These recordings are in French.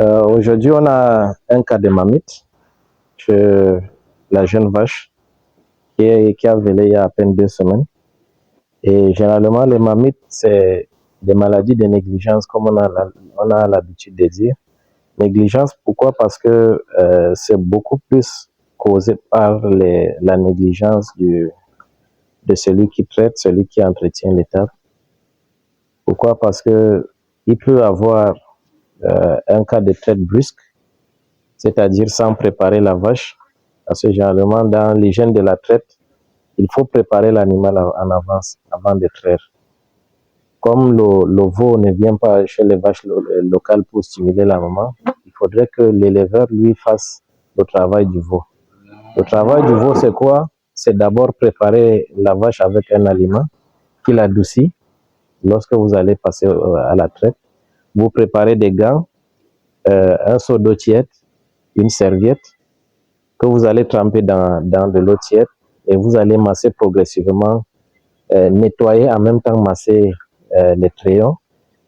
Aujourd'hui, on a un cas de mamite chez la jeune vache qui a velé il y a à peine 2 semaines. Et généralement, les mamites, c'est des maladies de négligence, comme on a l'habitude de dire. Négligence, pourquoi? Parce que c'est beaucoup plus causé par la négligence de celui qui traite, celui qui entretient l'étable. Pourquoi? Parce que il peut avoir un cas de traite brusque, c'est-à-dire sans préparer la vache, parce que généralement dans l'hygiène de la traite, il faut préparer l'animal en avance, avant de traire. Comme le veau ne vient pas chez les vaches locales pour stimuler la maman, il faudrait que l'éleveur lui fasse le travail du veau. Le travail du veau, c'est quoi? C'est d'abord préparer la vache avec un aliment qui l'adoucit lorsque vous allez passer à la traite. Vous préparez des gants, un seau d'eau tiède, une serviette que vous allez tremper dans de l'eau tiède et vous allez masser progressivement, nettoyer en même temps masser les trayons.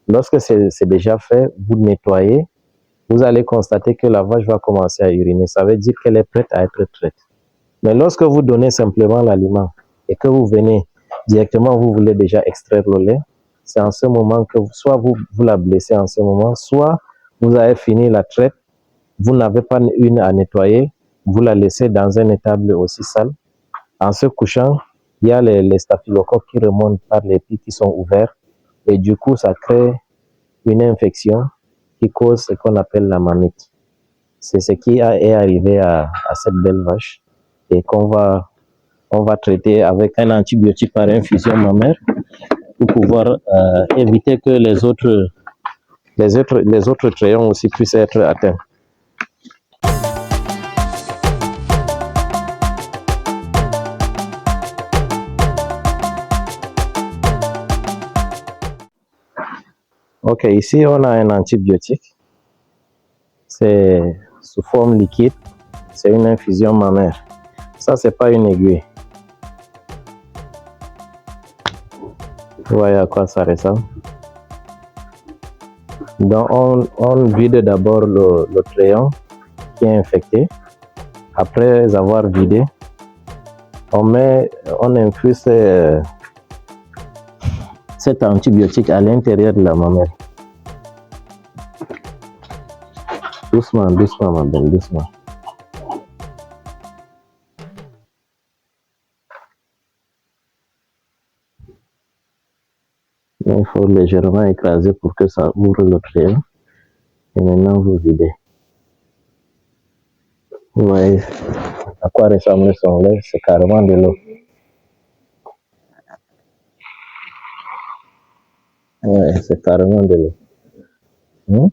Lorsque c'est déjà fait, vous nettoyez, vous allez constater que la vache va commencer à uriner. Ça veut dire qu'elle est prête à être traite. Mais lorsque vous donnez simplement l'aliment et que vous venez directement, vous voulez déjà extraire le lait, c'est en ce moment que soit vous la blessez en ce moment, soit vous avez fini la traite, vous n'avez pas une à nettoyer, vous la laissez dans un étable aussi sale. En se couchant, il y a les staphylocoques qui remontent par les pieds qui sont ouverts et du coup, ça crée une infection qui cause ce qu'on appelle la mamite. C'est ce qui est arrivé à cette belle vache et on va traiter avec un antibiotique par infusion mammaire pour pouvoir éviter que les autres trayons aussi puissent être atteints. Ok, ici on a un antibiotique. C'est sous forme liquide. C'est une infusion mammaire. Ça, c'est pas une aiguille. Vous voyez à quoi ça ressemble. Donc, on vide d'abord le crayon qui est infecté. Après avoir vidé, on infuse cet antibiotique à l'intérieur de la mamelle. Doucement, doucement, ma belle, doucement. Il faut légèrement écraser pour que ça ouvre le crayon. Et maintenant, vous videz. Vous voyez à quoi ressemble son lait? C'est carrément de l'eau. Ouais, c'est carrément de l'eau. Donc,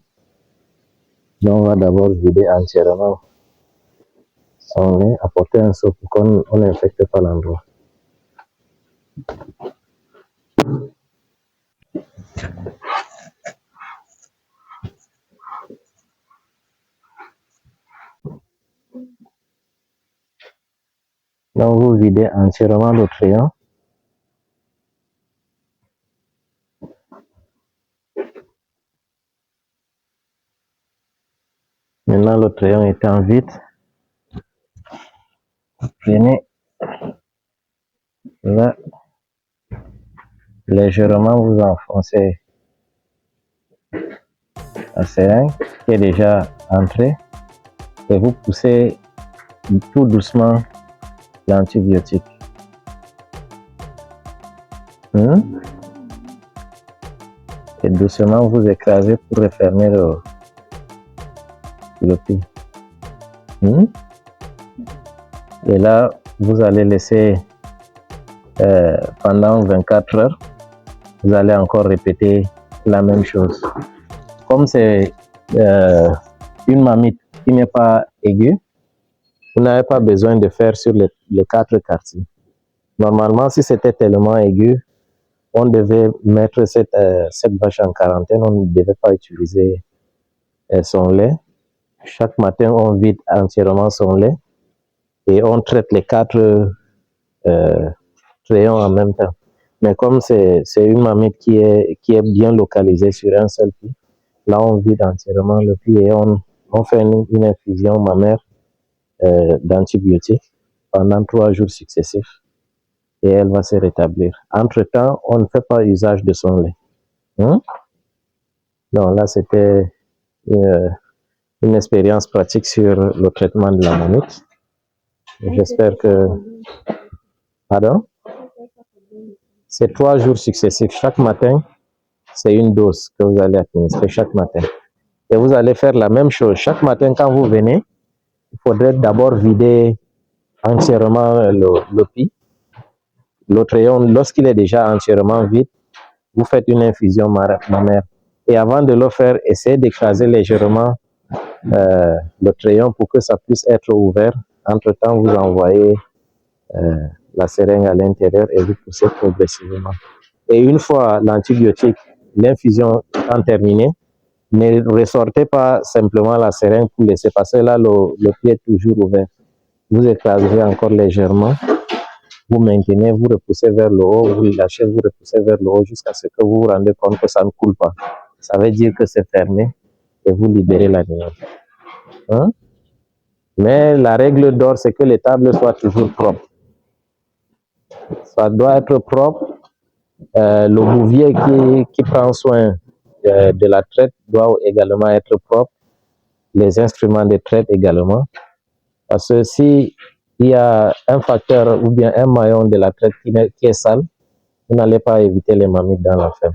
on va d'abord vider entièrement son lait, apporter un seau pour qu'on n'infecte pas l'endroit. Donc, vous videz entièrement le crayon. Maintenant, le crayon étant vide, prenez là, légèrement vous enfoncez la seringue qui est déjà entrée et vous poussez tout doucement l'antibiotique. Et doucement vous écrasez pour refermer le pied. Et là, vous allez laisser pendant 24 heures, vous allez encore répéter la même chose. Comme c'est une mamite qui n'est pas aiguë, vous n'avez pas besoin de faire sur les 4 quartiers. Normalement, si c'était tellement aigu, on devait mettre cette vache en quarantaine, on ne devait pas utiliser son lait. Chaque matin, on vide entièrement son lait et on traite les 4 crayons en même temps. Mais comme c'est une mamite qui est bien localisée sur un seul pied, Là, on vide entièrement le pied et on fait une infusion mammaire d'antibiotiques pendant 3 jours successifs et elle va se rétablir. Entre-temps, on ne fait pas usage de son lait. Non, là, c'était une expérience pratique sur le traitement de la mamite. J'espère que... Pardon? C'est 3 jours successifs. Chaque matin, c'est une dose que vous allez administrer chaque matin. Et vous allez faire la même chose. Chaque matin, quand vous venez, il faudrait d'abord vider entièrement le pis. L'autre rayon, lorsqu'il est déjà entièrement vide, vous faites une infusion mammaire. Et avant de le faire, essayez d'écraser légèrement le rayon pour que ça puisse être ouvert. Entre-temps, vous envoyez la seringue à l'intérieur et vous poussez progressivement. Et une fois l'antibiotique, l'infusion étant terminée, ne ressortez pas simplement la seringue pour laisser passer là, le pied est toujours ouvert. Vous écrasez encore légèrement, vous maintenez, vous repoussez vers le haut, vous lâchez, vous repoussez vers le haut jusqu'à ce que vous vous rendez compte que ça ne coule pas. Ça veut dire que c'est fermé et vous libérez l'animal. Mais la règle d'or, c'est que les tables soient toujours propres. Ça doit être propre. Le bouvier qui prend soin de la traite doit également être propre. Les instruments de traite également. Parce que si il y a un facteur ou bien un maillon de la traite qui est sale, vous n'allez pas éviter les mamites dans la ferme.